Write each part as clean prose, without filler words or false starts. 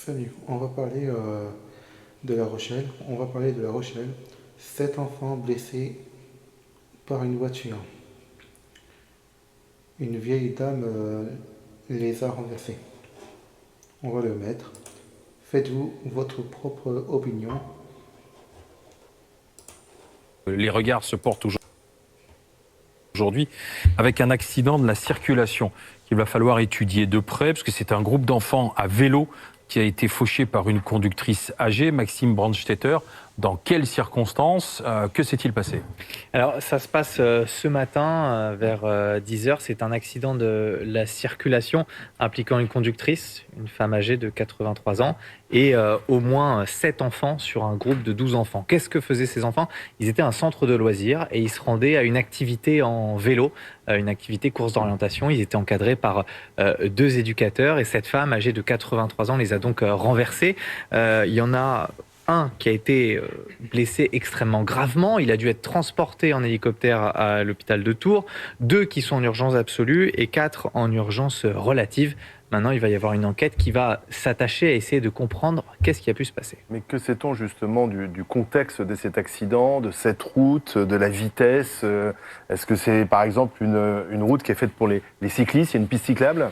Salut, on va parler de La Rochelle. On va parler de La Rochelle. 7 enfants blessés par une voiture. Une vieille dame les a renversés. On va le mettre. Faites-vous votre propre opinion. Les regards se portent aujourd'hui avec un accident de la circulation qu'il va falloir étudier de près, parce que c'est un groupe d'enfants à vélo qui a été fauché par une conductrice âgée, Maxime Brandstetter. Dans quelles circonstances? Que s'est-il passé? Alors, ça se passe ce matin vers 10h. C'est un accident de la circulation impliquant une conductrice, une femme âgée de 83 ans, et au moins 7 enfants sur un groupe de 12 enfants. Qu'est-ce que faisaient ces enfants? Ils étaient à un centre de loisirs et ils se rendaient à une activité en vélo, une activité course d'orientation. Ils étaient encadrés par 2 éducateurs et cette femme âgée de 83 ans les a donc renversés. Il y en a un qui a été blessé extrêmement gravement. Il a dû être transporté en hélicoptère à l'hôpital de Tours. 2 qui sont en urgence absolue et 4 en urgence relative. Maintenant, il va y avoir une enquête qui va s'attacher à essayer de comprendre qu'est-ce qui a pu se passer. Mais que sait-on justement du contexte de cet accident, de cette route, de la vitesse? Est-ce que c'est par exemple une route qui est faite pour les cyclistes? Il y a une piste cyclable?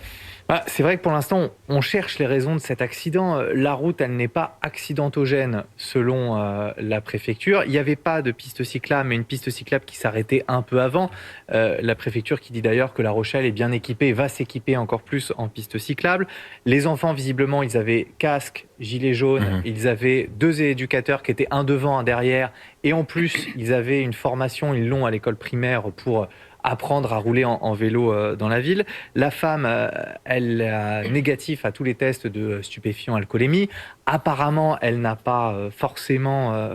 C'est vrai que pour l'instant, on cherche les raisons de cet accident. La route, elle n'est pas accidentogène selon la préfecture. Il n'y avait pas de piste cyclable, mais une piste cyclable qui s'arrêtait un peu avant. La préfecture qui dit d'ailleurs que La Rochelle est bien équipée, va s'équiper encore plus en piste cyclable. Les enfants, visiblement, ils avaient casque, gilet jaune. Ils avaient 2 éducateurs qui étaient un devant, un derrière. Et en plus, ils avaient une formation, ils l'ont à l'école primaire pour apprendre à rouler en vélo dans la ville. La femme, elle est négative à tous les tests de stupéfiants, alcoolémie. Apparemment, elle n'a pas forcément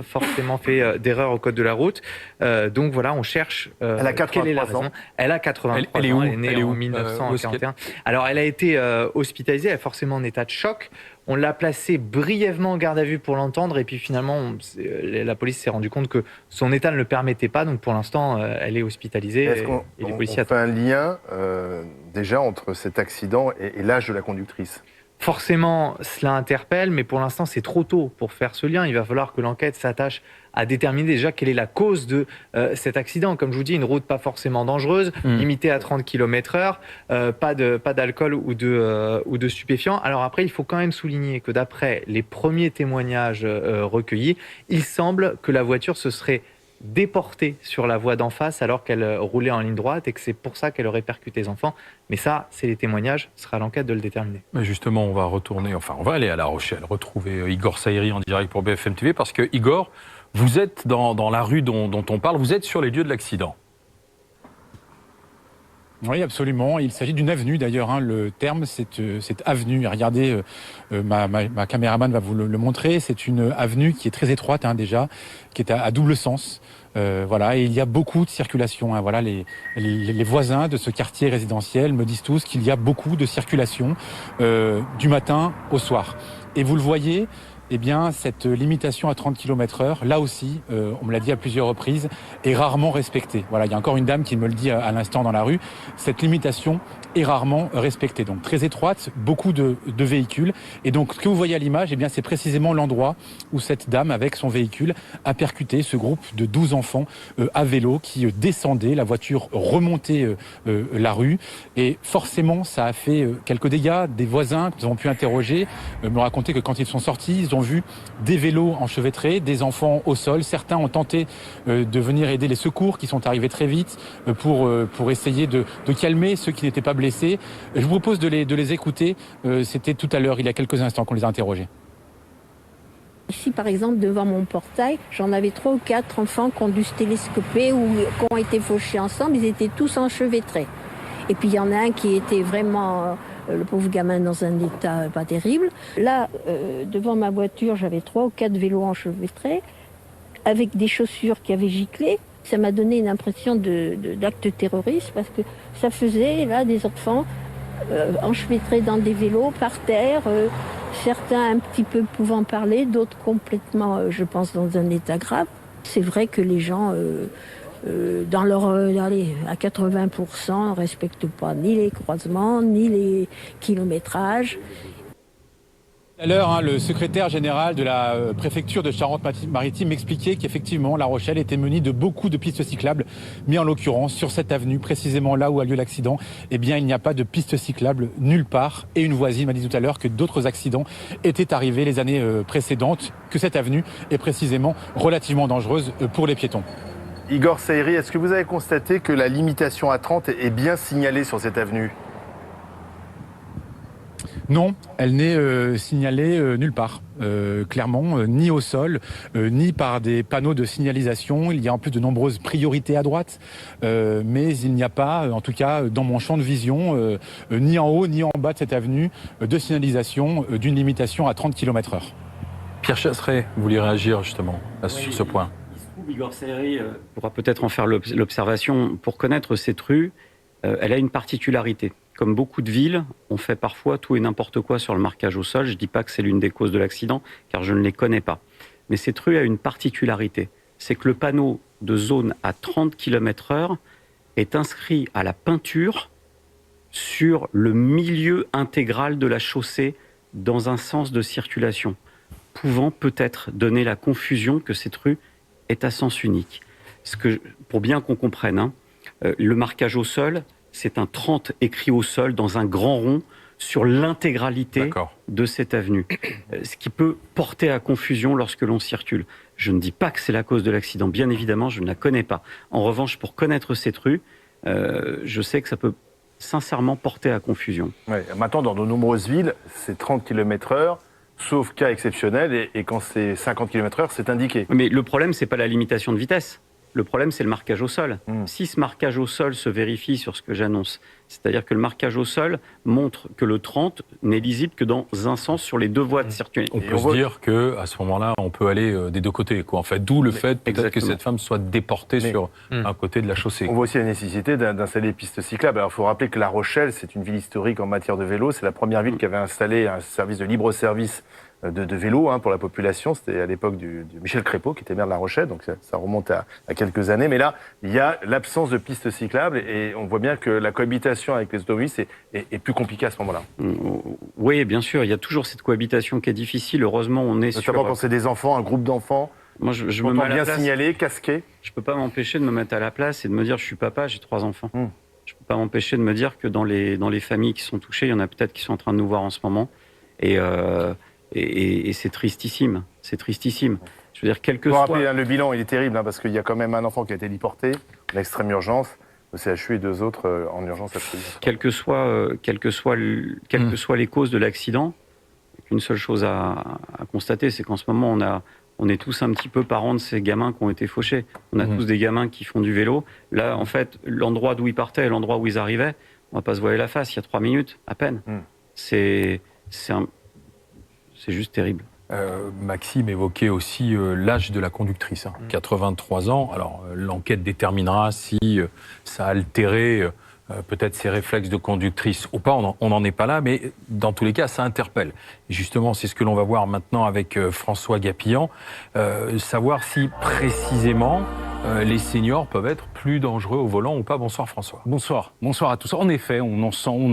fait d'erreur au code de la route. Donc voilà, on cherche Elle a quelle est la 83 ans. raison. Elle a 83 Elle est ans, où? elle est née Elle est en où 1941. Alors, elle a été hospitalisée, elle est forcément en état de choc. On l'a placée brièvement en garde à vue pour l'entendre et puis finalement, la police s'est rendu compte que son état ne le permettait pas. Donc pour l'instant, elle est hospitalisée Est-ce qu'on et les policiers on fait un lien déjà entre cet accident et l'âge de la conductrice? Forcément, cela interpelle, mais pour l'instant, c'est trop tôt pour faire ce lien. Il va falloir que l'enquête s'attache à déterminer déjà quelle est la cause de cet accident. Comme je vous dis, une route pas forcément dangereuse, limitée à 30 km/h, pas d'alcool ou de stupéfiants. Alors après, il faut quand même souligner que d'après les premiers témoignages recueillis, il semble que la voiture se serait déportée sur la voie d'en face alors qu'elle roulait en ligne droite et que c'est pour ça qu'elle aurait percuté les enfants. Mais ça, c'est les témoignages, ce sera à l'enquête de le déterminer. Mais justement, on va aller à La Rochelle, retrouver Igor Saïri en direct pour BFM TV, parce que Igor, vous êtes dans la rue dont on parle, vous êtes sur les lieux de l'accident. Oui, absolument. Il s'agit d'une avenue d'ailleurs. Hein. Le terme, c'est avenue. Regardez, ma caméraman va vous le montrer. C'est une avenue qui est très étroite hein, déjà, qui est à double sens. Voilà, et il y a beaucoup de circulation. Hein. Voilà, les voisins de ce quartier résidentiel me disent tous qu'il y a beaucoup de circulation du matin au soir. Et vous le voyez. Eh bien, cette limitation à 30 km/h, là aussi, on me l'a dit à plusieurs reprises, est rarement respectée. Voilà, il y a encore une dame qui me le dit à l'instant dans la rue. Cette limitation est rarement respectée. Donc, très étroite, beaucoup de véhicules. Et donc, ce que vous voyez à l'image, eh bien, c'est précisément l'endroit où cette dame, avec son véhicule, a percuté ce groupe de 12 enfants à vélo qui descendaient. La voiture remontait la rue. Et forcément, ça a fait quelques dégâts. Des voisins que nous avons pu interroger me racontaient que quand ils sont sortis, ils ont vu des vélos enchevêtrés, des enfants au sol. Certains ont tenté de venir aider les secours qui sont arrivés très vite pour essayer de calmer ceux qui n'étaient pas blessés. Je vous propose de les écouter. C'était tout à l'heure, il y a quelques instants qu'on les a interrogés. Ici, par exemple, devant mon portail, j'en avais 3 ou 4 enfants qui ont dû se télescoper ou qui ont été fauchés ensemble. Ils étaient tous enchevêtrés. Et puis, il y en a un qui était vraiment... le pauvre gamin dans un état pas terrible. Là, devant ma voiture, j'avais 3 ou 4 vélos enchevêtrés avec des chaussures qui avaient giclé. Ça m'a donné une impression d'acte terroriste parce que ça faisait là des enfants enchevêtrés dans des vélos par terre, certains un petit peu pouvant parler, d'autres complètement, je pense, dans un état grave. C'est vrai que les gens... dans leur à 80%, ne respectent pas ni les croisements, ni les kilométrages. À l'heure, le secrétaire général de la préfecture de Charente-Maritime m'expliquait qu'effectivement, La Rochelle était munie de beaucoup de pistes cyclables, mais en l'occurrence, sur cette avenue, précisément là où a lieu l'accident, eh bien, il n'y a pas de piste cyclable nulle part. Et une voisine m'a dit tout à l'heure que d'autres accidents étaient arrivés les années précédentes, que cette avenue est précisément relativement dangereuse pour les piétons. Igor Saïri, est-ce que vous avez constaté que la limitation à 30 est bien signalée sur cette avenue? Non, elle n'est signalée nulle part, clairement, ni au sol, ni par des panneaux de signalisation. Il y a en plus de nombreuses priorités à droite, mais il n'y a pas, en tout cas dans mon champ de vision, ni en haut ni en bas de cette avenue, de signalisation d'une limitation à 30 km/h. Pierre Chasseret, vous voulez réagir justement sur ce point? Il se trouve, Igor Saïri pourra peut-être en faire l'observation. Pour connaître cette rue, elle a une particularité. Comme beaucoup de villes, on fait parfois tout et n'importe quoi sur le marquage au sol. Je ne dis pas que c'est l'une des causes de l'accident, car je ne les connais pas. Mais cette rue a une particularité. C'est que le panneau de zone à 30 km/h est inscrit à la peinture sur le milieu intégral de la chaussée dans un sens de circulation, pouvant peut-être donner la confusion que cette rue est à sens unique. Pour bien qu'on comprenne, le marquage au sol, c'est un 30 écrit au sol dans un grand rond sur l'intégralité de cette avenue. Ce qui peut porter à confusion lorsque l'on circule. Je ne dis pas que c'est la cause de l'accident, bien évidemment, je ne la connais pas. En revanche, pour connaître cette rue, je sais que ça peut sincèrement porter à confusion. Ouais, maintenant, dans de nombreuses villes, c'est 30 km/h, sauf cas exceptionnel, et quand c'est 50 km/h, c'est indiqué. Mais le problème, c'est pas la limitation de vitesse. Le problème, c'est le marquage au sol. Si ce marquage au sol se vérifie sur ce que j'annonce, c'est-à-dire que le marquage au sol montre que le 30 n'est lisible que dans un sens sur les deux voies de circulation. On peut se dire qu'à ce moment-là, on peut aller des deux côtés, quoi. En fait, d'où le fait peut-être que cette femme soit déportée sur un côté de la chaussée. On voit aussi la nécessité d'installer des pistes cyclables. Alors, il faut rappeler que La Rochelle, c'est une ville historique en matière de vélo. C'est la première ville qui avait installé un service de libre service de vélo pour la population. C'était à l'époque de Michel Crépeau, qui était maire de La Rochelle, donc ça remonte à quelques années. Mais là, il y a l'absence de pistes cyclables et on voit bien que la cohabitation avec les automobilistes est plus compliquée à ce moment-là. Oui, bien sûr, il y a toujours cette cohabitation qui est difficile. Heureusement, on est notamment quand c'est des enfants, un groupe d'enfants. Moi, je me mets à la bien place. signalé, casqué. Je peux pas m'empêcher de me mettre à la place et de me dire je suis papa, j'ai 3 enfants. Je peux pas m'empêcher de me dire que dans les familles qui sont touchées, il y en a peut-être qui sont en train de nous voir en ce moment. Et c'est tristissime. C'est tristissime. Je veux dire, quel que soit... Rappeler, le bilan, il est terrible, parce qu'il y a quand même un enfant qui a été déporté en extrême urgence, au CHU, et 2 autres en urgence absolue. Quelles que soient les causes de l'accident, une seule chose à constater, c'est qu'en ce moment, on est tous un petit peu parents de ces gamins qui ont été fauchés. On a tous des gamins qui font du vélo. Là, en fait, l'endroit d'où ils partaient et l'endroit où ils arrivaient, on va pas se voiler la face, il y a 3 minutes, à peine. C'est juste terrible. Maxime évoquait aussi l'âge de la conductrice, 83 ans. Alors, l'enquête déterminera si ça a altéré peut-être ses réflexes de conductrice ou pas. On n'en est pas là, mais dans tous les cas, ça interpelle. Et justement, c'est ce que l'on va voir maintenant avec François Gapillan, savoir si précisément les seniors peuvent être plus dangereux au volant ou pas. Bonsoir François. Bonsoir à tous. En effet, on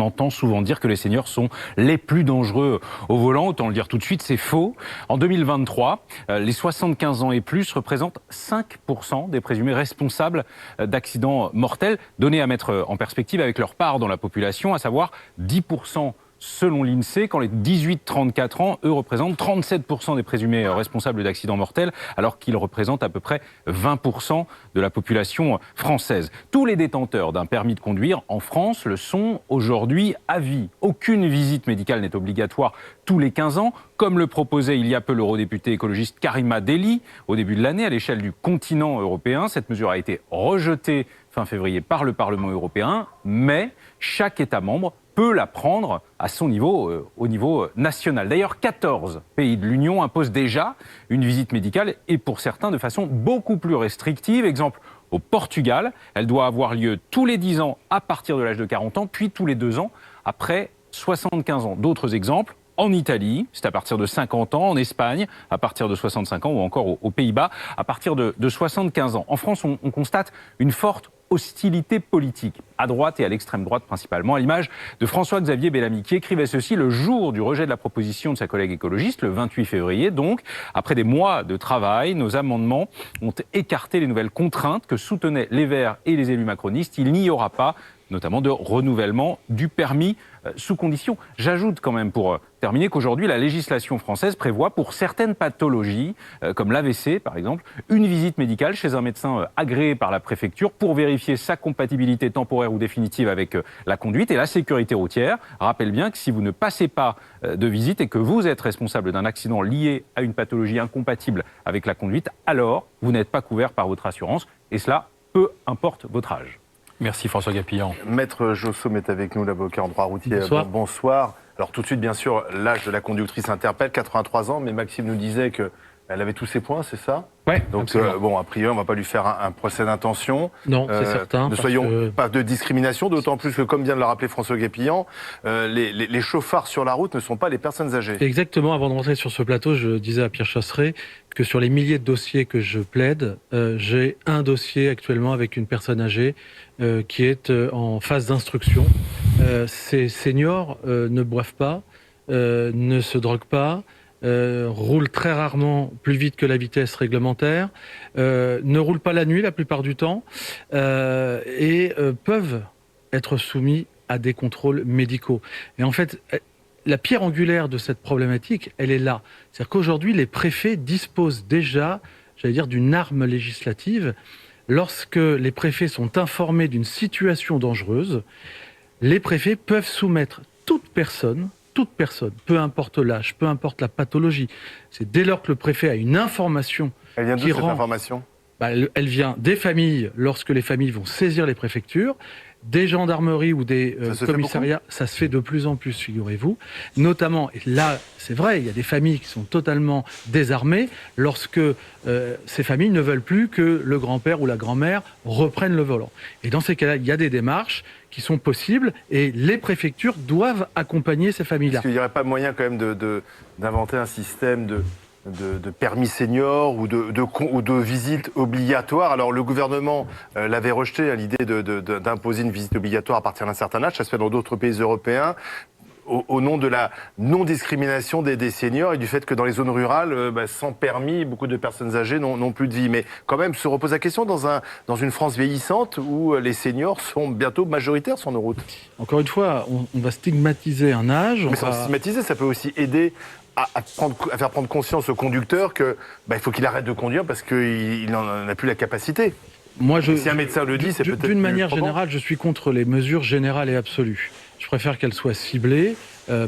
entend souvent dire que les seniors sont les plus dangereux au volant. Autant le dire tout de suite, c'est faux. En 2023, les 75 ans et plus représentent 5% des présumés responsables d'accidents mortels, donnés à mettre en perspective avec leur part dans la population, à savoir 10% selon l'INSEE, quand les 18-34 ans, eux, représentent 37% des présumés responsables d'accidents mortels, alors qu'ils représentent à peu près 20% de la population française. Tous les détenteurs d'un permis de conduire en France le sont aujourd'hui à vie. Aucune visite médicale n'est obligatoire tous les 15 ans, comme le proposait il y a peu l'eurodéputée écologiste Karima Delli au début de l'année à l'échelle du continent européen. Cette mesure a été rejetée fin février par le Parlement européen, mais chaque État membre peut la prendre à son niveau, au niveau national. D'ailleurs, 14 pays de l'Union imposent déjà une visite médicale et pour certains de façon beaucoup plus restrictive. Exemple, au Portugal, elle doit avoir lieu tous les 10 ans à partir de l'âge de 40 ans, puis tous les 2 ans après 75 ans. D'autres exemples, en Italie, c'est à partir de 50 ans, en Espagne, à partir de 65 ans, ou encore aux Pays-Bas, à partir de 75 ans. En France, on constate une forte hostilité politique, à droite et à l'extrême droite principalement, à l'image de François-Xavier Bellamy, qui écrivait ceci le jour du rejet de la proposition de sa collègue écologiste, le 28 février. Donc, après des mois de travail, nos amendements ont écarté les nouvelles contraintes que soutenaient les Verts et les élus macronistes. Il n'y aura pas notamment de renouvellement du permis sous condition. J'ajoute quand même pour terminer qu'aujourd'hui, la législation française prévoit pour certaines pathologies, comme l'AVC par exemple, une visite médicale chez un médecin agréé par la préfecture pour vérifier sa compatibilité temporaire ou définitive avec la conduite. Et la sécurité routière rappelle bien que si vous ne passez pas de visite et que vous êtes responsable d'un accident lié à une pathologie incompatible avec la conduite, alors vous n'êtes pas couvert par votre assurance. Et cela, peu importe votre âge. Merci François Gapillan. Maître Jossaume est avec nous, l'avocat en droit routier. Bonsoir. Bonsoir. Alors tout de suite, bien sûr, l'âge de la conductrice interpelle, 83 ans, mais Maxime nous disait qu'elle avait tous ses points, c'est ça? Oui, Donc bon, a priori, on ne va pas lui faire un procès d'intention. Non, c'est certain. Ne soyons pas de discrimination, d'autant plus que, comme vient de le rappeler François Gapillan, les chauffards sur la route ne sont pas les personnes âgées. Exactement, avant de rentrer sur ce plateau, je disais à Pierre Chasseret que sur les milliers de dossiers que je plaide, j'ai un dossier actuellement avec une personne âgée qui est en phase d'instruction. Ces seniors ne boivent pas, ne se droguent pas, roulent très rarement plus vite que la vitesse réglementaire, ne roulent pas la nuit la plupart du temps et peuvent être soumis à des contrôles médicaux. Et en fait, la pierre angulaire de cette problématique, elle est là. C'est-à-dire qu'aujourd'hui, les préfets disposent déjà, j'allais dire, d'une arme législative. Lorsque les préfets sont informés d'une situation dangereuse, les préfets peuvent soumettre toute personne, peu importe l'âge, peu importe la pathologie. C'est dès lors que le préfet a une information Elle vient d'où cette information? Elle vient des familles, lorsque les familles vont saisir les préfectures, des gendarmeries ou des commissariats, ça se fait de plus en plus, figurez-vous. Notamment, et là, c'est vrai, il y a des familles qui sont totalement désarmées lorsque ces familles ne veulent plus que le grand-père ou la grand-mère reprennent le volant. Et dans ces cas-là, il y a des démarches qui sont possibles et les préfectures doivent accompagner ces familles-là. Est-ce qu'il n'y aurait pas moyen quand même d'inventer un système de permis senior ou de visite obligatoire? Alors le gouvernement l'avait rejeté à l'idée d'imposer une visite obligatoire à partir d'un certain âge. Ça se fait dans d'autres pays européens au nom de la non-discrimination des seniors et du fait que dans les zones rurales, sans permis, beaucoup de personnes âgées n'ont plus de vie. Mais quand même se repose la question dans une France vieillissante où les seniors sont bientôt majoritaires sur nos routes. Encore une fois, on va stigmatiser un âge. Mais sans stigmatiser, ça peut aussi aider à faire prendre conscience au conducteur que il faut qu'il arrête de conduire parce qu'il n'en a plus la capacité. Si un médecin le dit, c'est peut-être d'une manière générale, je suis contre les mesures générales et absolues. Je préfère qu'elles soient ciblées,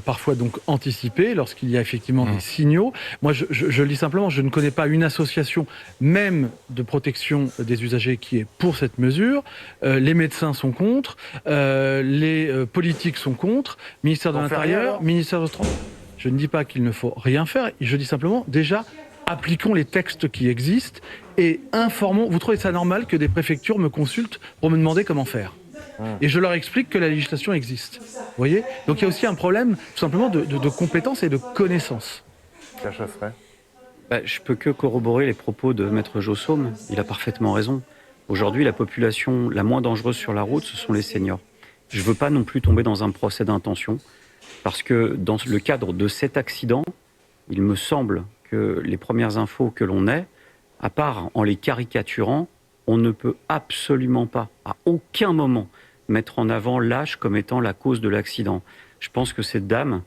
parfois donc anticipées, lorsqu'il y a effectivement des signaux. Moi, je le dis simplement, je ne connais pas une association, même de protection des usagers, qui est pour cette mesure. Les médecins sont contre, les politiques sont contre, ministère de l'Intérieur, ministère de Transport. Je ne dis pas qu'il ne faut rien faire, je dis simplement, déjà, appliquons les textes qui existent et informons. Vous trouvez ça normal que des préfectures me consultent pour me demander comment faire? Et je leur explique que la législation existe. Vous voyez? Donc il y a aussi un problème, tout simplement, de compétences et de connaissances. Je peux que corroborer les propos de Maître Jossaume. Il a parfaitement raison. Aujourd'hui, la population la moins dangereuse sur la route, ce sont les seniors. Je ne veux pas non plus tomber dans un procès d'intention. Parce que dans le cadre de cet accident, il me semble que les premières infos que l'on ait, à part en les caricaturant, on ne peut absolument pas, à aucun moment, mettre en avant l'âge comme étant la cause de l'accident. Je pense que cette dame,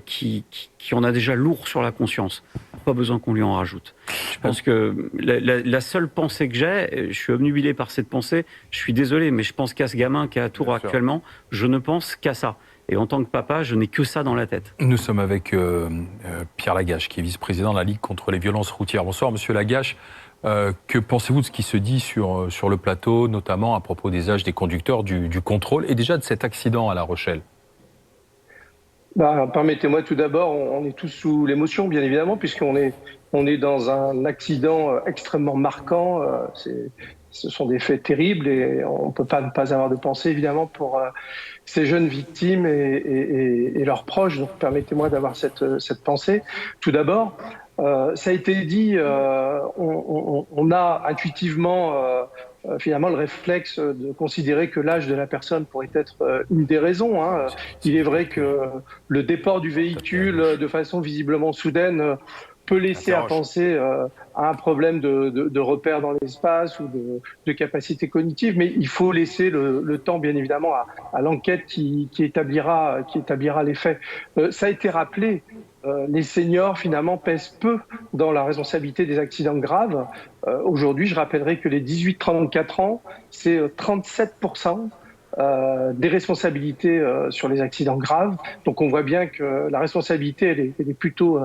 qui en a déjà lourd sur la conscience, pas besoin qu'on lui en rajoute. Je pense que la seule pensée que j'ai, je suis obnubilé par cette pensée, je suis désolé, mais je pense qu'à ce gamin qui est à Tours actuellement, je ne pense qu'à ça. Et en tant que papa, je n'ai que ça dans la tête. Nous sommes avec Pierre Lagache, qui est vice-président de la Ligue contre les violences routières. Bonsoir, monsieur Lagache. Que pensez-vous de ce qui se dit sur le plateau, notamment à propos des âges des conducteurs, du contrôle et déjà de cet accident à La Rochelle? Permettez-moi tout d'abord, on est tous sous l'émotion, bien évidemment, puisqu'on est dans un accident extrêmement marquant. Ce sont des faits terribles et on ne peut pas ne pas avoir de pensée, évidemment, pour ces jeunes victimes et leurs proches. Donc, permettez-moi d'avoir cette pensée. Tout d'abord, ça a été dit, on a intuitivement finalement le réflexe de considérer que l'âge de la personne pourrait être une des raisons. Il est vrai que le départ du véhicule de façon visiblement soudaine peut laisser à penser à un problème de repère dans l'espace ou de capacité cognitive, mais il faut laisser le temps, bien évidemment, à l'enquête qui établira les faits. Ça a été rappelé, les seniors, finalement, pèsent peu dans la responsabilité des accidents graves. Aujourd'hui, je rappellerai que les 18-34 ans, c'est 37% des responsabilités sur les accidents graves. Donc on voit bien que la responsabilité, elle est plutôt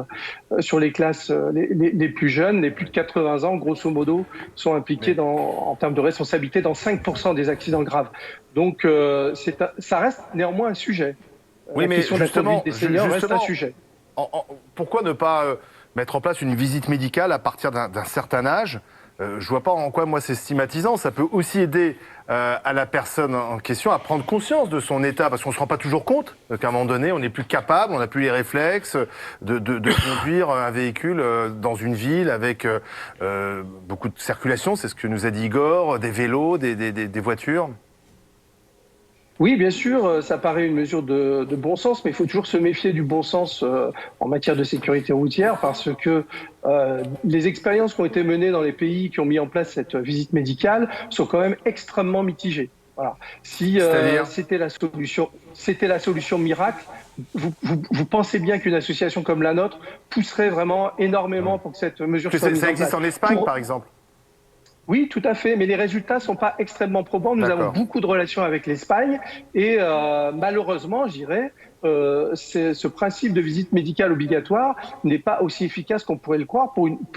sur les classes les plus jeunes. Les plus de 80 ans, grosso modo, sont impliqués en termes de responsabilité dans 5% des accidents graves. Donc ça reste néanmoins un sujet. Oui, mais question justement, des seniors reste un sujet. Pourquoi ne pas mettre en place une visite médicale à partir d'un certain âge? Je vois pas en quoi, moi, c'est stigmatisant. Ça peut aussi aider à la personne en question à prendre conscience de son état, parce qu'on se rend pas toujours compte qu'à un moment donné, on n'est plus capable, on n'a plus les réflexes de conduire un véhicule dans une ville avec beaucoup de circulation. C'est ce que nous a dit Igor, des vélos, des voitures. Oui, bien sûr, ça paraît une mesure de bon sens, mais il faut toujours se méfier du bon sens en matière de sécurité routière, parce que les expériences qui ont été menées dans les pays qui ont mis en place cette visite médicale sont quand même extrêmement mitigées. Voilà. Si c'était la solution miracle, vous pensez bien qu'une association comme la nôtre pousserait vraiment énormément pour que cette mesure soit mise en place. Ça existe en Espagne, par exemple? Oui, tout à fait, mais les résultats ne sont pas extrêmement probants. Nous avons beaucoup de relations avec l'Espagne et malheureusement, je dirais, ce principe de visite médicale obligatoire n'est pas aussi efficace qu'on pourrait le croire,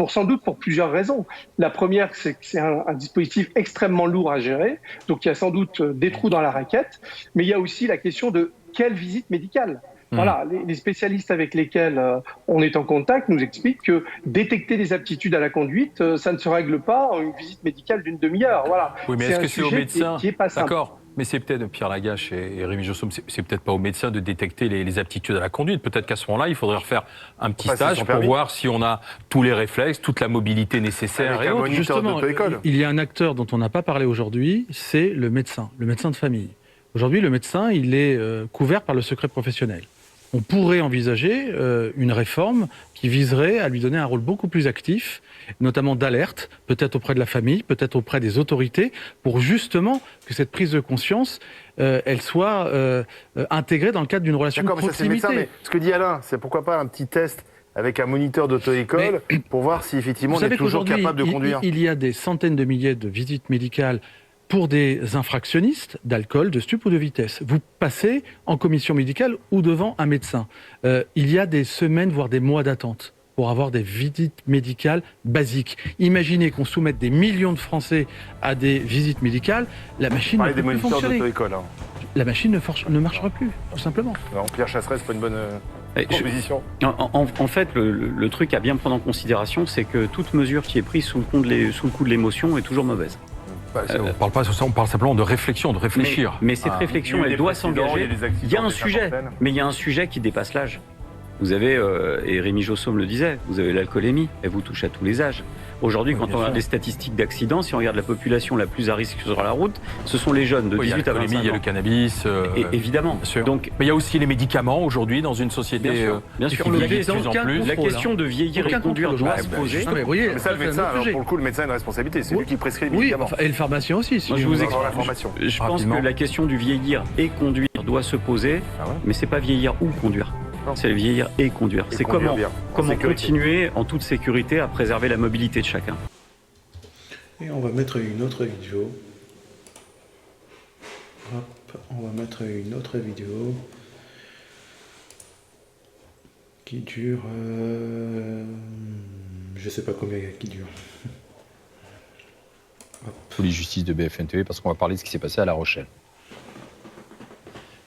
sans doute pour plusieurs raisons. La première, c'est que c'est un dispositif extrêmement lourd à gérer, donc il y a sans doute des trous dans la raquette, mais il y a aussi la question de quelle visite médicale. Voilà, les spécialistes avec lesquels on est en contact nous expliquent que détecter des aptitudes à la conduite, ça ne se règle pas en une visite médicale d'une demi-heure. Voilà. Oui, mais est-ce que c'est au médecin qui est pas simple. D'accord. Mais c'est peut-être, Pierre Lagache et Rémi Jossaume, c'est peut-être pas au médecin de détecter les aptitudes à la conduite. Peut-être qu'à ce moment-là, il faudrait refaire un petit stage pour voir si on a tous les réflexes, toute la mobilité nécessaire. Avec un moniteur d'auto-école. Il y a un acteur dont on n'a pas parlé aujourd'hui, c'est le médecin de famille. Aujourd'hui, le médecin, il est couvert par le secret professionnel. On pourrait envisager une réforme qui viserait à lui donner un rôle beaucoup plus actif, notamment d'alerte, peut-être auprès de la famille, peut-être auprès des autorités, pour justement que cette prise de conscience, elle soit intégrée dans le cadre d'une relation de proximité. Mais ça, c'est le médecin, mais ce que dit Alain, c'est pourquoi pas un petit test avec un moniteur d'auto-école pour voir si effectivement on est toujours capable de conduire. Il y a des centaines de milliers de visites médicales pour des infractionnistes d'alcool, de stup ou de vitesse. Vous passez en commission médicale ou devant un médecin. Il y a des semaines, voire des mois d'attente pour avoir des visites médicales basiques. Imaginez qu'on soumette des millions de Français à des visites médicales, la machine ne peut plus fonctionner. La machine ne marchera plus, tout simplement. Alors, Pierre Chasseret, c'est pas une bonne proposition. En fait, le truc à bien prendre en considération, c'est que toute mesure qui est prise sous le coup de l'émotion est toujours mauvaise. On parle pas de ça, on parle simplement de réflexion, de réfléchir. Mais cette réflexion, elle doit s'engager. Il y a un sujet, mais il y a un sujet qui dépasse l'âge. Vous avez, et Rémi Jossaume le disait, vous avez l'alcoolémie, elle vous touche à tous les âges. Aujourd'hui, quand on regarde les statistiques d'accidents, si on regarde la population la plus à risque sur la route, ce sont les jeunes de 18 à 25 ans. Il y a le cannabis. Évidemment. Donc, mais il y a aussi les médicaments aujourd'hui dans une société. Bien sûr. La question de vieillir et conduire doit se poser. Mais ça, le médecin, pour le coup, le médecin a une responsabilité. C'est lui qui prescrit les médicaments. Et le pharmacien aussi. Moi, je vous explique. Je pense que la question du vieillir et conduire doit se poser, mais c'est pas vieillir ou conduire. C'est vieillir et conduire. C'est comment continuer en toute sécurité à préserver la mobilité de chacun. Et on va mettre une autre vidéo. Hop, on va mettre une autre vidéo qui dure... je sais pas combien qui dure. Tous les justices de BFM TV parce qu'on va parler de ce qui s'est passé à La Rochelle.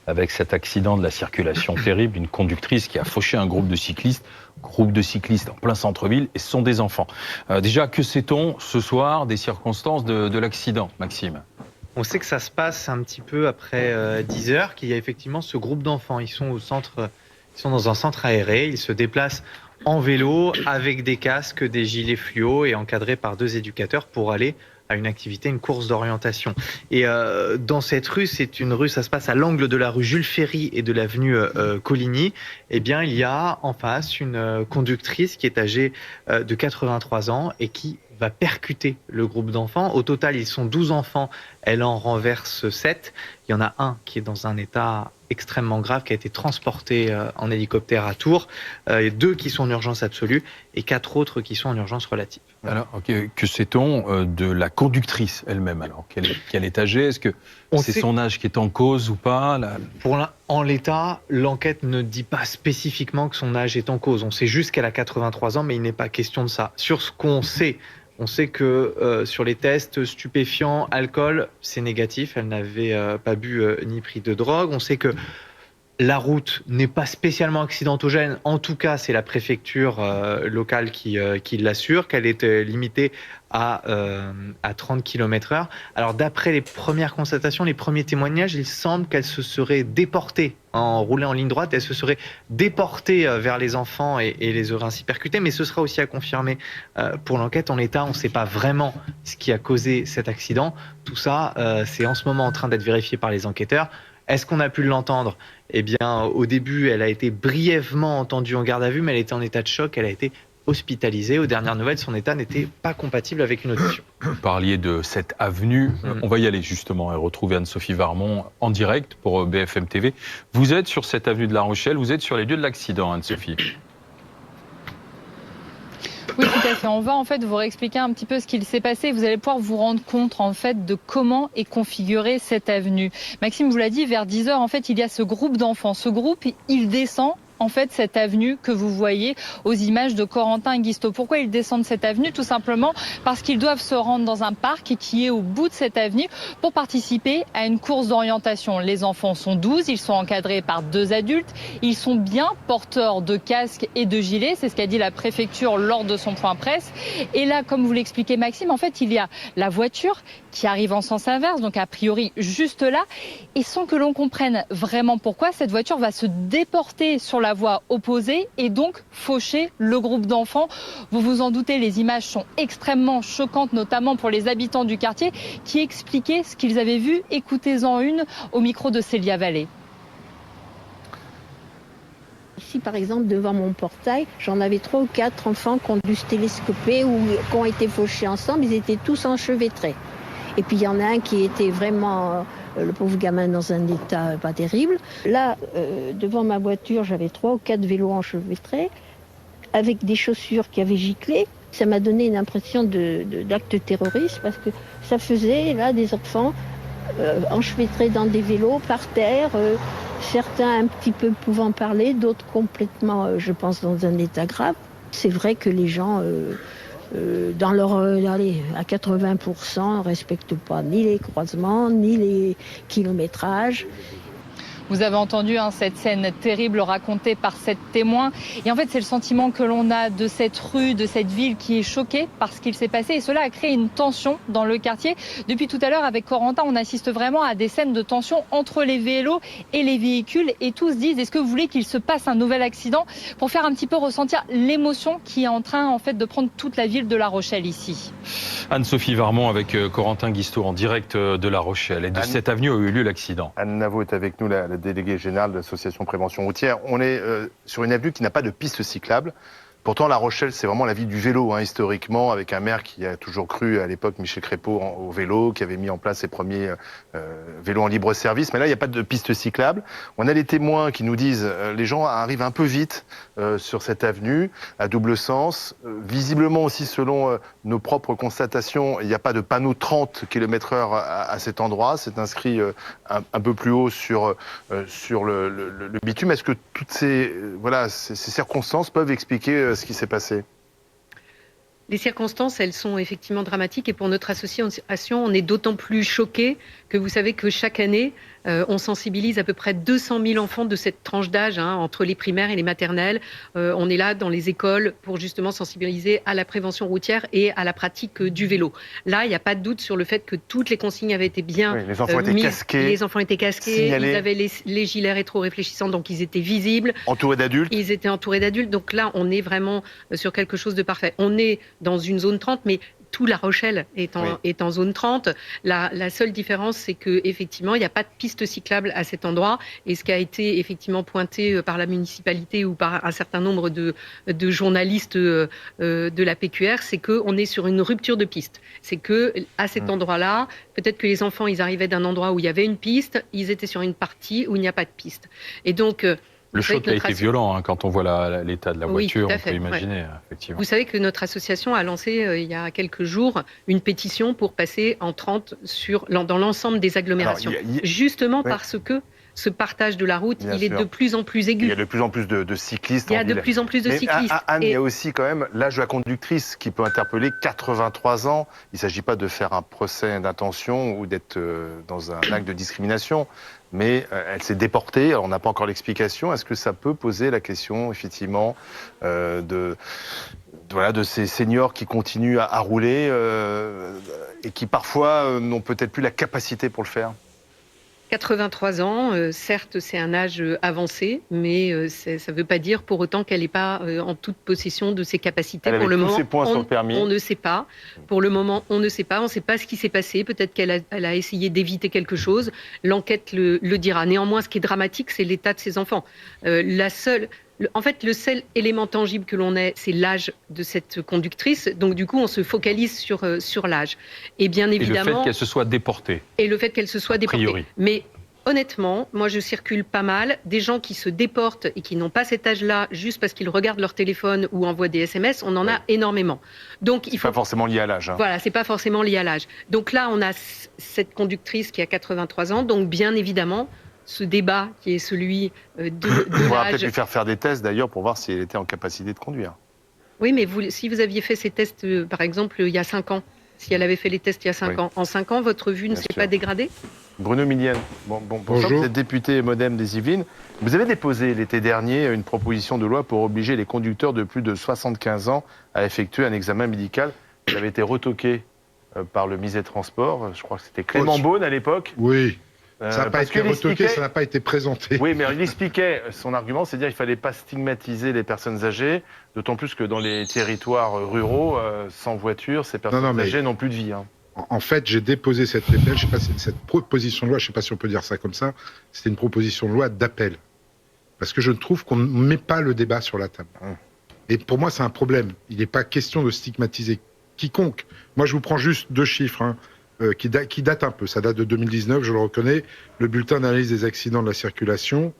Avec cet accident de la circulation terrible, une conductrice qui a fauché un groupe de cyclistes en plein centre-ville, et ce sont des enfants. Déjà, que sait-on ce soir des circonstances de l'accident, Maxime ? On sait que ça se passe un petit peu après 10 heures, qu'il y a effectivement ce groupe d'enfants. Ils sont dans un centre aéré, ils se déplacent en vélo avec des casques, des gilets fluo et encadrés par 2 éducateurs pour aller à une activité, une course d'orientation. Et dans cette rue, c'est une rue, ça se passe à l'angle de la rue Jules Ferry et de l'avenue Coligny. Eh bien, il y a en face une conductrice qui est âgée de 83 ans et qui va percuter le groupe d'enfants. Au total, ils sont 12 enfants, elle en renverse 7. Il y en a un qui est dans un état extrêmement grave, qui a été transporté en hélicoptère à Tours. Il y a 2 qui sont en urgence absolue et 4 autres qui sont en urgence relative. Alors, que sait-on de la conductrice elle-même alors qu'elle est âgée? Est-ce que c'est son âge qui est en cause ou pas? En l'état, l'enquête ne dit pas spécifiquement que son âge est en cause. On sait juste qu'elle a 83 ans, mais il n'est pas question de ça. Sur ce qu'on sait, on sait que sur les tests stupéfiants, alcool, c'est négatif. Elle n'avait pas bu ni pris de drogue. On sait que la route n'est pas spécialement accidentogène. En tout cas, c'est la préfecture locale qui l'assure, qu'elle est limitée à 30 km/h. Alors, d'après les premières constatations, les premiers témoignages, il semble qu'elle se serait déportée en roulant en ligne droite. Elle se serait déportée vers les enfants et les aurait ainsi percutés. Mais ce sera aussi à confirmer pour l'enquête. En l'état, on ne sait pas vraiment ce qui a causé cet accident. Tout ça, c'est en ce moment en train d'être vérifié par les enquêteurs. Est-ce qu'on a pu l'entendre? Eh bien, au début, elle a été brièvement entendue en garde à vue, mais elle était en état de choc, elle a été hospitalisée. Aux dernières nouvelles, son état n'était pas compatible avec une audition. Vous parliez de cette avenue, on va y aller justement et retrouver Anne-Sophie Varmont en direct pour BFM TV. Vous êtes sur cette avenue de La Rochelle, vous êtes sur les lieux de l'accident, Anne-Sophie. Oui, tout à fait. On va en fait vous réexpliquer un petit peu ce qu'il s'est passé. Vous allez pouvoir vous rendre compte en fait de comment est configurée cette avenue. Maxime vous l'a dit, vers 10h, en fait, il y a ce groupe d'enfants. Ce groupe, il descend en fait cette avenue que vous voyez aux images de Corentin Guistaud. Pourquoi ils descendent cette avenue? Tout simplement parce qu'ils doivent se rendre dans un parc qui est au bout de cette avenue pour participer à une course d'orientation. Les enfants sont 12, ils sont encadrés par 2 adultes, ils sont bien porteurs de casques et de gilets, c'est ce qu'a dit la préfecture lors de son point presse. Et là, comme vous l'expliquez Maxime, en fait il y a la voiture qui arrive en sens inverse, donc a priori juste là, et sans que l'on comprenne vraiment pourquoi, cette voiture va se déporter sur la voie opposée et donc faucher le groupe d'enfants. Vous vous en doutez, les images sont extrêmement choquantes, notamment pour les habitants du quartier qui expliquaient ce qu'ils avaient vu. Écoutez-en une au micro de Célia Vallée. Ici, par exemple, devant mon portail, j'en avais 3 ou 4 enfants qui ont dû se télescoper ou qui ont été fauchés ensemble. Ils étaient tous enchevêtrés. Et puis, il y en a un qui était vraiment... le pauvre gamin dans un état pas terrible. Là, devant ma voiture, j'avais 3 ou 4 vélos enchevêtrés avec des chaussures qui avaient giclé. Ça m'a donné une impression d'acte terroriste parce que ça faisait là des enfants enchevêtrés dans des vélos par terre, certains un petit peu pouvant parler, d'autres complètement, je pense, dans un état grave. C'est vrai que les gens... dans leur à 80%, ne respectent pas ni les croisements, ni les kilométrages. Vous avez entendu cette scène terrible racontée par cette témoin. Et en fait, c'est le sentiment que l'on a de cette rue, de cette ville qui est choquée par ce qu'il s'est passé. Et cela a créé une tension dans le quartier. Depuis tout à l'heure, avec Corentin, on assiste vraiment à des scènes de tension entre les vélos et les véhicules. Et tous disent, est-ce que vous voulez qu'il se passe un nouvel accident? Pour faire un petit peu ressentir l'émotion qui est en train en fait, de prendre toute la ville de La Rochelle ici. Anne-Sophie Varmont avec Corentin Guistaud en direct de La Rochelle. Et de cette avenue où a eu lieu l'accident. Anne Navot est avec nous, la déléguée générale de l'association Prévention Routière. On est sur une avenue qui n'a pas de piste cyclable. Pourtant, La Rochelle, c'est vraiment la ville du vélo, historiquement, avec un maire qui a toujours cru, à l'époque, Michel Crépeau, au vélo, qui avait mis en place ses premiers vélos en libre service. Mais là, il n'y a pas de piste cyclable. On a les témoins qui nous disent les gens arrivent un peu vite sur cette avenue, à double sens. Visiblement aussi, selon nos propres constatations, il n'y a pas de panneau 30 km/h à cet endroit. C'est inscrit un peu plus haut sur le bitume. Est-ce que toutes ces circonstances peuvent expliquer ce qui s'est passé? Les circonstances, elles sont effectivement dramatiques et pour notre association, on est d'autant plus choqués que vous savez que chaque année, on sensibilise à peu près 200 000 enfants de cette tranche d'âge, entre les primaires et les maternelles. On est là dans les écoles pour justement sensibiliser à la prévention routière et à la pratique du vélo. Là, il n'y a pas de doute sur le fait que toutes les consignes avaient été bien les enfants étaient casqués. Les enfants étaient casqués, signalés. Ils avaient les gilets rétro-réfléchissants, donc ils étaient visibles. Entourés d'adultes. Ils étaient entourés d'adultes, donc là, on est vraiment sur quelque chose de parfait. On est dans une zone 30, mais tout La Rochelle est en zone 30. La seule différence, c'est qu'effectivement, il n'y a pas de piste cyclable à cet endroit. Et ce qui a été effectivement pointé par la municipalité ou par un certain nombre de journalistes de la PQR, c'est qu'on est sur une rupture de piste. C'est qu'à cet endroit-là, peut-être que les enfants, ils arrivaient d'un endroit où il y avait une piste, ils étaient sur une partie où il n'y a pas de piste. Et donc... Le choc a été violent quand on voit l'état de la voiture, on peut imaginer, effectivement. Vous savez que notre association a lancé il y a quelques jours une pétition pour passer en 30 dans l'ensemble des agglomérations. Justement parce que ce partage de la route, il est de plus en plus aigu. Il y a de plus en plus de cyclistes. Il y a de plus en plus de cyclistes. Anne, il y a aussi quand même l'âge de la conductrice qui peut interpeller 83 ans. Il ne s'agit pas de faire un procès d'intention ou d'être dans un acte de discrimination, mais elle s'est déportée. Alors, on n'a pas encore l'explication. Est-ce que ça peut poser la question, effectivement, de ces seniors qui continuent à rouler et qui parfois n'ont peut-être plus la capacité pour le faire? 83 ans, certes, c'est un âge avancé, mais ça ne veut pas dire pour autant qu'elle n'est pas en toute possession de ses capacités. Pour le moment, on ne sait pas. Pour le moment, on ne sait pas. On ne sait pas ce qui s'est passé. Peut-être qu'elle a essayé d'éviter quelque chose. L'enquête le dira. Néanmoins, ce qui est dramatique, c'est l'état de ses enfants. En fait, le seul élément tangible que l'on ait, c'est l'âge de cette conductrice. Donc, du coup, on se focalise sur l'âge. Et bien évidemment... Et le fait qu'elle se soit déportée. Et le fait qu'elle se soit déportée. Mais honnêtement, moi, je circule pas mal. Des gens qui se déportent et qui n'ont pas cet âge-là juste parce qu'ils regardent leur téléphone ou envoient des SMS, on en a énormément. Donc, c'est pas forcément lié à l'âge. Voilà, c'est pas forcément lié à l'âge. Donc là, on a cette conductrice qui a 83 ans. Donc, bien évidemment... ce débat qui est celui de l'âge... On va peut-être lui faire des tests d'ailleurs pour voir si elle était en capacité de conduire. Oui, mais si vous aviez fait ces tests, par exemple, il y a 5 ans, si elle avait fait les tests il y a 5 ans, en 5 ans, votre vue ne s'est pas dégradée? Bruno Millienne, bonjour. Vous êtes député Modem des Yvelines. Vous avez déposé l'été dernier une proposition de loi pour obliger les conducteurs de plus de 75 ans à effectuer un examen médical. Ça avait été retoqué par le ministre des Transports. Je crois que c'était Clément Beaune à l'époque. Oui. Ça n'a pas été retoqué, ça n'a pas été présenté. Oui, mais il expliquait son argument, c'est-à-dire qu'il ne fallait pas stigmatiser les personnes âgées, d'autant plus que dans les territoires ruraux, sans voiture, ces personnes âgées n'ont plus de vie. En fait, j'ai déposé cette proposition de loi, je ne sais pas si on peut dire ça comme ça, c'était une proposition de loi d'appel. Parce que je trouve qu'on ne met pas le débat sur la table. Et pour moi, c'est un problème. Il n'est pas question de stigmatiser quiconque. Moi, je vous prends juste 2 chiffres, qui date un peu. Ça date de 2019, je le reconnais. Le bulletin d'analyse des accidents de la circulation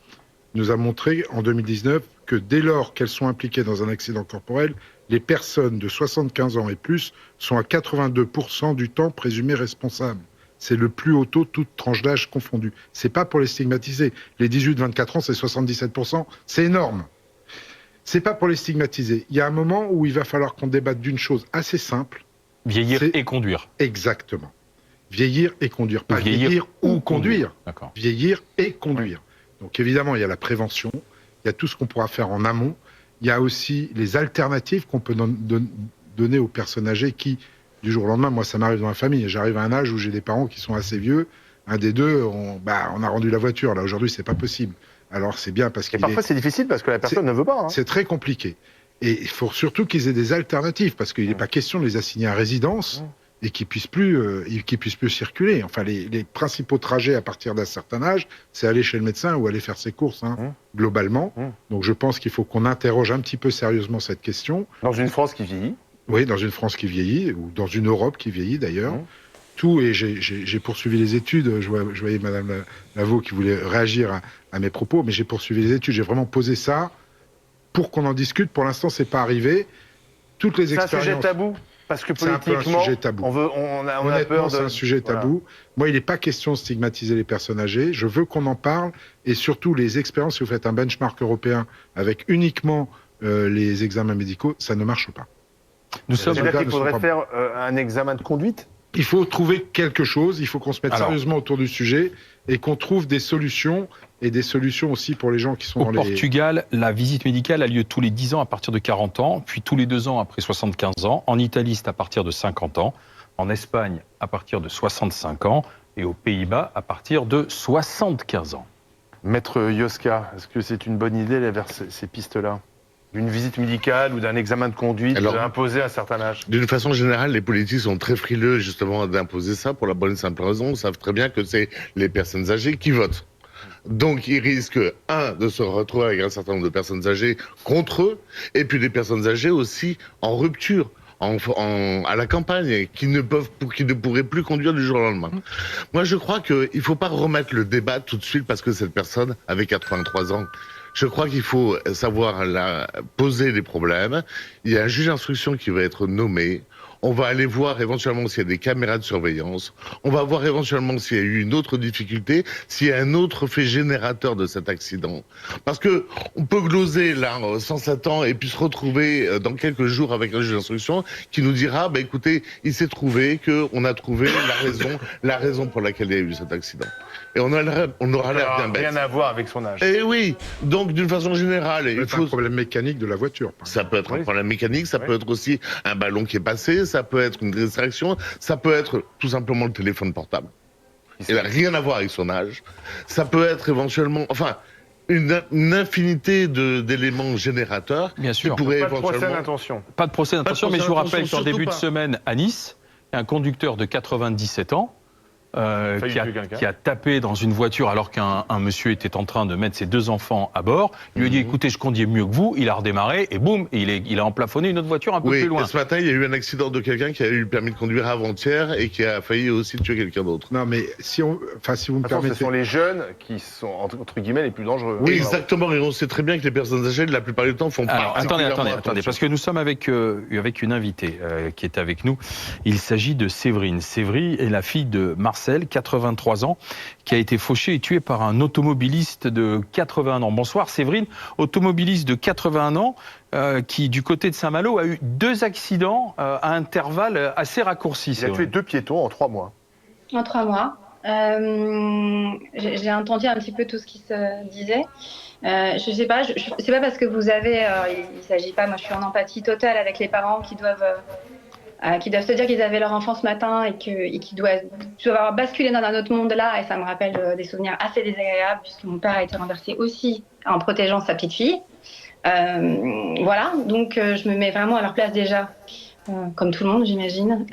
nous a montré en 2019 que dès lors qu'elles sont impliquées dans un accident corporel, les personnes de 75 ans et plus sont à 82% du temps présumées responsables. C'est le plus haut taux, toute tranche d'âge confondue. C'est pas pour les stigmatiser. Les 18-24 ans, c'est 77%. C'est énorme. C'est pas pour les stigmatiser. Il y a un moment où il va falloir qu'on débatte d'une chose assez simple. Vieillir et conduire. Exactement. Vieillir et conduire. Pas vieillir ou conduire. Vieillir et conduire. Donc évidemment, il y a la prévention, il y a tout ce qu'on pourra faire en amont, il y a aussi les alternatives qu'on peut donner aux personnes âgées qui, du jour au lendemain, moi ça m'arrive dans la famille, j'arrive à un âge où j'ai des parents qui sont assez vieux, un des deux, on a rendu la voiture, là aujourd'hui c'est pas possible. Alors c'est bien parce que... Parfois c'est difficile parce que la personne ne veut pas. C'est très compliqué. Et il faut surtout qu'ils aient des alternatives, parce qu'il n'est pas question de les assigner à résidence et qu'ils puissent plus circuler. Enfin, les principaux trajets à partir d'un certain âge, c'est aller chez le médecin ou aller faire ses courses, globalement. Donc je pense qu'il faut qu'on interroge un petit peu sérieusement cette question. Dans une France qui vieillit. Oui, dans une France qui vieillit, ou dans une Europe qui vieillit d'ailleurs. Tout, et j'ai poursuivi les études, je voyais Madame Lavaux qui voulait réagir à mes propos, mais j'ai poursuivi les études, j'ai vraiment posé ça pour qu'on en discute. Pour l'instant, c'est pas arrivé. Toutes les expériences... C'est un sujet tabou, parce que politiquement, c'est un peu un sujet tabou. on a peur de... c'est un sujet tabou. Moi, il n'est pas question de stigmatiser les personnes âgées. Je veux qu'on en parle, et surtout les expériences, si vous faites un benchmark européen avec uniquement les examens médicaux, ça ne marche pas. C'est-à-dire qu'il faudrait faire un examen de conduite ? Il faut trouver quelque chose, il faut qu'on se mette sérieusement autour du sujet et qu'on trouve des solutions, et des solutions aussi pour les gens qui sont Au Portugal, la visite médicale a lieu tous les 10 ans à partir de 40 ans, puis tous les 2 ans après 75 ans. En Italie, c'est à partir de 50 ans. En Espagne, à partir de 65 ans. Et aux Pays-Bas, à partir de 75 ans. Maître Joska, est-ce que c'est une bonne idée d'aller vers ces pistes-là ? d'une visite médicale ou d'un examen de conduite imposé à un certain âge? D'une façon générale, les politiques sont très frileux justement d'imposer ça pour la bonne et simple raison. Ils savent très bien que c'est les personnes âgées qui votent. Donc ils risquent, de se retrouver avec un certain nombre de personnes âgées contre eux, et puis des personnes âgées aussi en rupture. À la campagne, qui ne pourraient plus conduire du jour au lendemain. Moi, je crois qu'il ne faut pas remettre le débat tout de suite parce que cette personne avait 83 ans. Je crois qu'il faut savoir poser les problèmes. Il y a un juge d'instruction qui va être nommé. On va aller voir éventuellement s'il y a des caméras de surveillance. On va voir éventuellement s'il y a eu une autre difficulté, s'il y a un autre fait générateur de cet accident. Parce que on peut gloser là 107 ans et puis se retrouver dans quelques jours avec un juge d'instruction qui nous dira, bah écoutez, il s'est trouvé qu'on a trouvé la raison pour laquelle il y a eu cet accident. Et on aura l'air bien bête. Rien à voir avec son âge. Eh oui, donc d'une façon générale, il faut un problème mécanique de la voiture. Ça peut être un problème mécanique, ça peut être aussi un ballon qui est passé, ça peut être une distraction, ça peut être tout simplement le téléphone portable. Il n'a rien à voir avec son âge. Ça peut être éventuellement, enfin, une infinité d'éléments générateurs. Bien sûr. Qui pourraient Pas de procès d'intention. Pas de procès d'intention, mais je vous rappelle qu'en début de semaine à Nice, il y a un conducteur de 97 ans qui a tapé dans une voiture alors qu'un monsieur était en train de mettre ses 2 enfants à bord. Il lui a dit, écoutez, je conduis mieux que vous. Il a redémarré et boum, il a emplafonné une autre voiture un peu plus loin. Et ce matin, il y a eu un accident de quelqu'un qui a eu le permis de conduire avant-hier et qui a failli aussi tuer quelqu'un d'autre. Non, mais si vous me permettez... Ce sont les jeunes qui sont, entre guillemets, les plus dangereux. Oui, exactement. Et on sait très bien que les personnes âgées, la plupart du temps, font pas. Attendez, parce que nous sommes avec une invitée qui est avec nous. Il s'agit de Séverine. Séverine est la fille de Marcel, 83 ans, qui a été fauché et tué par un automobiliste de 81 ans. Bonsoir Séverine, automobiliste de 81 ans qui, du côté de Saint-Malo, a eu 2 accidents à intervalles assez raccourcis. Il a tué 2 piétons en 3 mois. En 3 mois. J'ai entendu un petit peu tout ce qui se disait. Je sais pas, c'est pas parce que vous avez... il s'agit pas, moi je suis en empathie totale avec les parents qui doivent se dire qu'ils avaient leur enfant ce matin et qui doivent avoir basculé dans un autre monde là, et ça me rappelle des souvenirs assez désagréables puisque mon père a été renversé aussi en protégeant sa petite fille. Voilà, donc je me mets vraiment à leur place déjà, comme tout le monde j'imagine.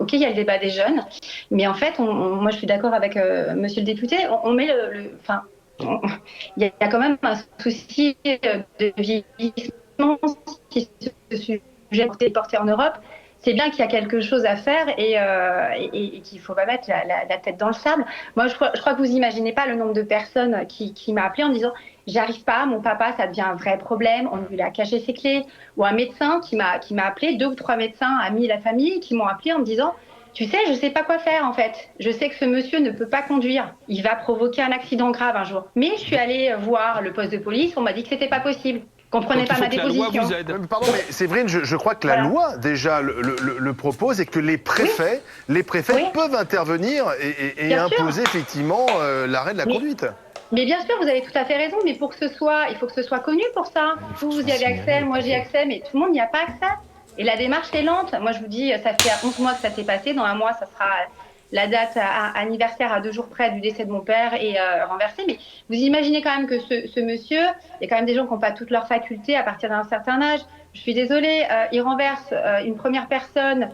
Ok, il y a le débat des jeunes, mais en fait, moi je suis d'accord avec monsieur le député, on met il y a quand même un souci de vieillissement qui se suit porté en Europe. C'est bien qu'il y a quelque chose à faire et qu'il ne faut pas mettre la tête dans le sable. Moi, je crois que vous n'imaginez pas le nombre de personnes qui m'a appelé en disant « J'arrive pas, mon papa, ça devient un vrai problème, on lui a caché ses clés ». Ou un médecin qui m'a appelé, 2 ou 3 médecins, amis de la famille, qui m'ont appelé en me disant « Tu sais, je ne sais pas quoi faire en fait. Je sais que ce monsieur ne peut pas conduire. Il va provoquer un accident grave un jour. » Mais je suis allée voir le poste de police, on m'a dit que ce n'était pas possible. Comprenez pas ma déposition. Pardon, mais Séverine, je crois que la loi déjà le propose et que les préfets peuvent intervenir et imposer effectivement l'arrêt de la conduite. Mais bien sûr, vous avez tout à fait raison, mais pour que ce soit, il faut que ce soit connu pour ça. Vous y avez accès, moi j'y ai accès, mais tout le monde n'y a pas accès. Et la démarche est lente. Moi je vous dis, ça fait 11 mois que ça s'est passé. Dans un mois, ça sera la date anniversaire à 2 jours près du décès de mon père et renversé. Mais vous imaginez quand même que ce monsieur, il y a quand même des gens qui n'ont pas toutes leurs facultés à partir d'un certain âge. Je suis désolée, il renverse une première personne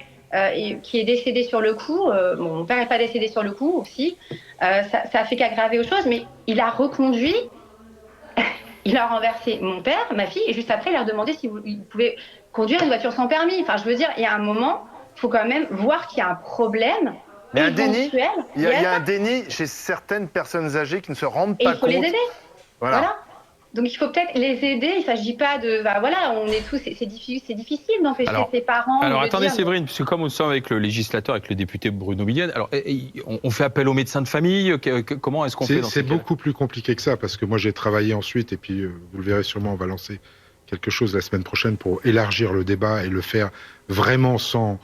qui est décédée sur le coup. Mon père n'est pas décédé sur le coup aussi. Ça a fait qu'aggraver aux choses, mais il a reconduit. Il a renversé mon père, ma fille, et juste après, il a demandé s'il pouvait conduire une voiture sans permis. Enfin, je veux dire, il y a un moment, il faut quand même voir qu'il y a un problème. Mais un déni, il y a un déni chez certaines personnes âgées qui ne se rendent pas compte. Et il faut les aider. Voilà. Donc il faut peut-être les aider. Il ne s'agit pas de... voilà, on est tous... C'est difficile d'empêcher ses parents... Alors attendez Séverine, puisque comme nous sommes avec le législateur, avec le député Bruno Millienne, alors on fait appel aux médecins de famille. Comment est-ce qu'on fait dans C'est beaucoup plus compliqué que ça, parce que moi j'ai travaillé ensuite, et puis vous le verrez sûrement, on va lancer quelque chose la semaine prochaine pour élargir le débat et le faire vraiment sans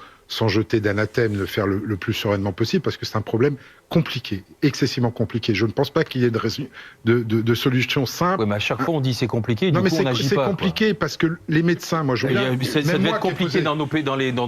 jeter d'anathème, le faire le plus sereinement possible, parce que c'est un problème compliqué, excessivement compliqué. Je ne pense pas qu'il y ait de solution simple. Oui, mais à chaque fois on dit c'est compliqué, non, du coup on n'agit pas. C'est compliqué parce que les médecins, moi je... Ça devait être compliqué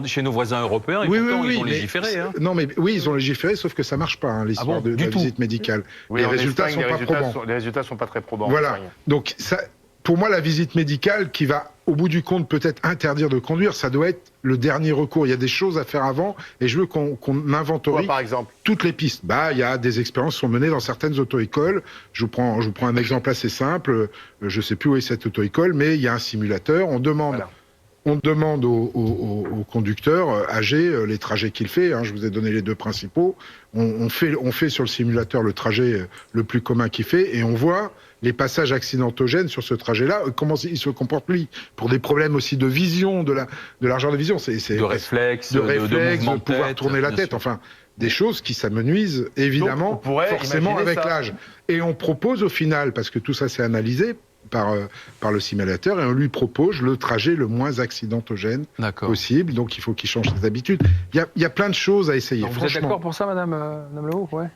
chez nos voisins européens, et pourtant ils ont légiféré. Non mais oui, ils ont légiféré, sauf que ça marche pas, l'histoire de la visite médicale. Oui, les résultats sont pas probants. Les résultats sont pas très probants. Voilà, donc ça... pour moi, la visite médicale qui va, au bout du compte, peut-être interdire de conduire, ça doit être le dernier recours. Il y a des choses à faire avant et je veux qu'on inventorie par exemple toutes les pistes. Il y a des expériences qui sont menées dans certaines auto-écoles. Je vous prends un exemple assez simple. Je ne sais plus où est cette auto-école, mais il y a un simulateur. On demande au conducteur âgé les trajets qu'il fait. Je vous ai donné les 2 principaux. On fait sur le simulateur le trajet le plus commun qu'il fait et on voit les passages accidentogènes sur ce trajet-là, comment il se comporte lui, pour des problèmes aussi de vision, de largeur de vision. De réflexe, de mouvement de pouvoir tête, tourner la bien tête. sûr. Enfin, des choses qui s'amenuisent évidemment, Donc, on pourrait forcément imaginer avec ça. l'âge. Et on propose au final, parce que tout ça c'est analysé par le simulateur, et on lui propose le trajet le moins accidentogène possible. Donc il faut qu'il change ses habitudes. Il y a plein de choses à essayer. Donc, vous êtes d'accord pour ça, Madame Lehaut? Ouais.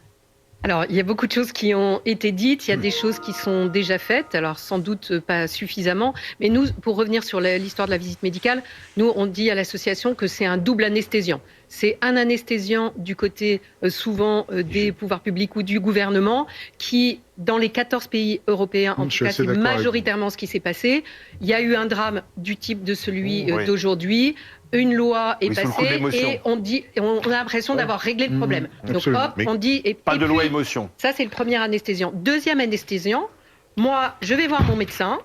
Alors, il y a beaucoup de choses qui ont été dites, il y a des choses qui sont déjà faites, alors sans doute pas suffisamment. Mais nous, pour revenir sur l'histoire de la visite médicale, nous, on dit à l'association que c'est un double anesthésiant. C'est un anesthésiant du côté souvent des pouvoirs publics ou du gouvernement qui, dans les 14 pays européens, en tout cas, c'est majoritairement ce qui s'est passé. Il y a eu un drame du type de celui d'aujourd'hui. Une loi est passée et on a l'impression d'avoir réglé le problème. Donc hop, on dit... Pas de loi émotion. Ça, c'est le premier anesthésiant. Deuxième anesthésiant, moi, je vais voir mon médecin.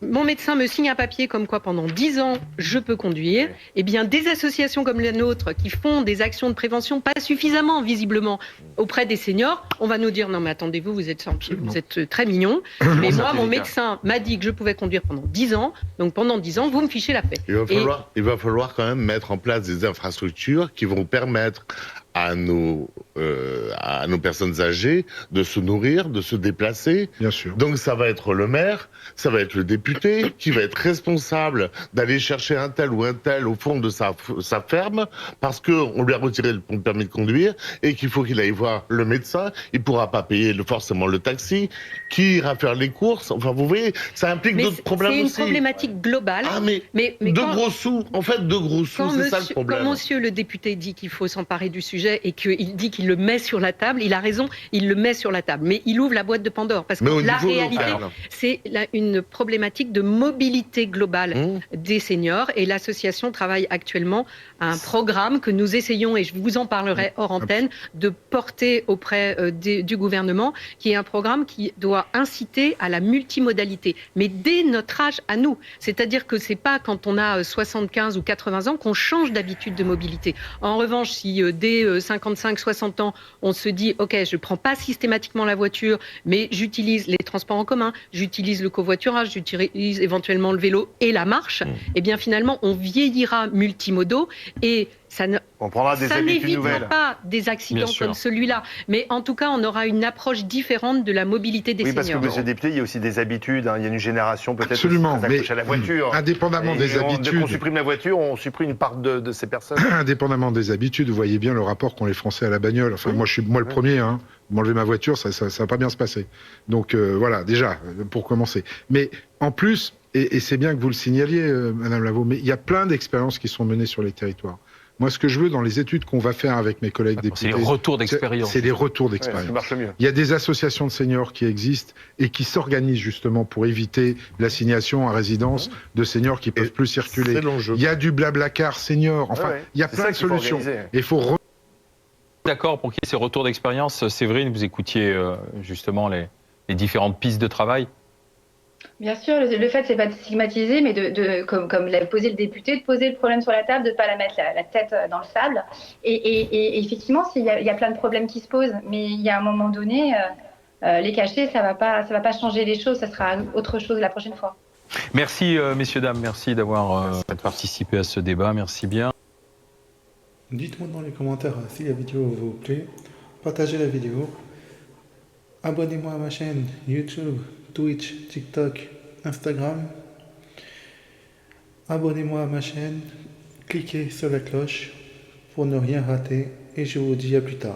Mon médecin me signe un papier comme quoi pendant 10 ans, je peux conduire. Eh bien, des associations comme la nôtre qui font des actions de prévention, pas suffisamment visiblement, auprès des seniors, on va nous dire non mais attendez-vous, vous êtes très mignons. Mais moi, mon médecin m'a dit que je pouvais conduire pendant 10 ans. Donc pendant 10 ans, vous me fichez la paix. Il va falloir quand même mettre en place des infrastructures qui vont permettre à nos personnes âgées de se nourrir, de se déplacer. Bien sûr. Donc ça va être le maire, ça va être le député qui va être responsable d'aller chercher un tel ou un tel au fond de sa ferme parce qu'on lui a retiré le permis de conduire et qu'il faut qu'il aille voir le médecin. Il pourra pas payer forcément le taxi. Qui ira faire les courses? Enfin, vous voyez, ça implique d'autres problèmes aussi. C'est une problématique globale. Mais gros sous, en fait, de gros sous, c'est ça le problème. Quand monsieur le député dit qu'il faut s'emparer du sujet et qu'il dit qu'il le met sur la table, il a raison, il le met sur la table. Mais il ouvre la boîte de Pandore parce que la réalité, c'est une problématique de mobilité globale des seniors et l'association travaille actuellement à un programme que nous essayons, et je vous en parlerai hors antenne, de porter auprès du gouvernement, qui est un programme qui doit inciter à la multimodalité, mais dès notre âge à nous. C'est-à-dire que c'est pas quand on a 75 ou 80 ans qu'on change d'habitude de mobilité. En revanche, si dès 55, 60 ans, on se dit, OK, je prends pas systématiquement la voiture, mais j'utilise les transports en commun, j'utilise le covoiturage, j'utilise éventuellement le vélo et la marche, et bien finalement, on vieillira multimodaux et on prendra des habitudes nouvelles. n'évitera pas des accidents comme celui-là, mais en tout cas, on aura une approche différente de la mobilité des seniors. Oui, parce que, monsieur le député, il y a aussi des habitudes. Il y a une génération peut-être absolument, très accrochée à la voiture. Indépendamment des habitudes. Dès qu'on supprime la voiture, on supprime une part de ces personnes. Indépendamment des habitudes, vous voyez bien le rapport qu'ont les Français à la bagnole. Enfin, moi, le premier, m'enlever ma voiture, ça va pas bien se passer. Donc voilà, déjà, pour commencer. Mais en plus, et c'est bien que vous le signaliez, Madame Lavaux, mais il y a plein d'expériences qui sont menées sur les territoires. Moi, ce que je veux dans les études qu'on va faire avec mes collègues députés, c'est les retours d'expérience. C'est les retours d'expérience. Il y a des associations de seniors qui existent et qui s'organisent justement pour éviter l'assignation à résidence de seniors qui peuvent plus circuler. Il y a du blablacar senior. Enfin, il y a plein de solutions. Il faut d'accord pour qu'il y ait ces retours d'expérience. Séverine, vous écoutiez justement les différentes pistes de travail. Bien sûr, le fait, c'est pas de stigmatiser, mais comme l'a posé le député, de poser le problème sur la table, de ne pas la mettre la tête dans le sable. Et effectivement, il y a plein de problèmes qui se posent, mais il y a un moment donné, les cacher, ça va pas changer les choses, ça sera autre chose la prochaine fois. Merci, messieurs, dames, merci d'avoir participé à ce débat, merci bien. Dites-moi dans les commentaires si la vidéo vous plaît, partagez la vidéo, abonnez-moi à ma chaîne YouTube, Twitch, TikTok, Instagram. Abonnez-moi à ma chaîne, cliquez sur la cloche pour ne rien rater et je vous dis à plus tard.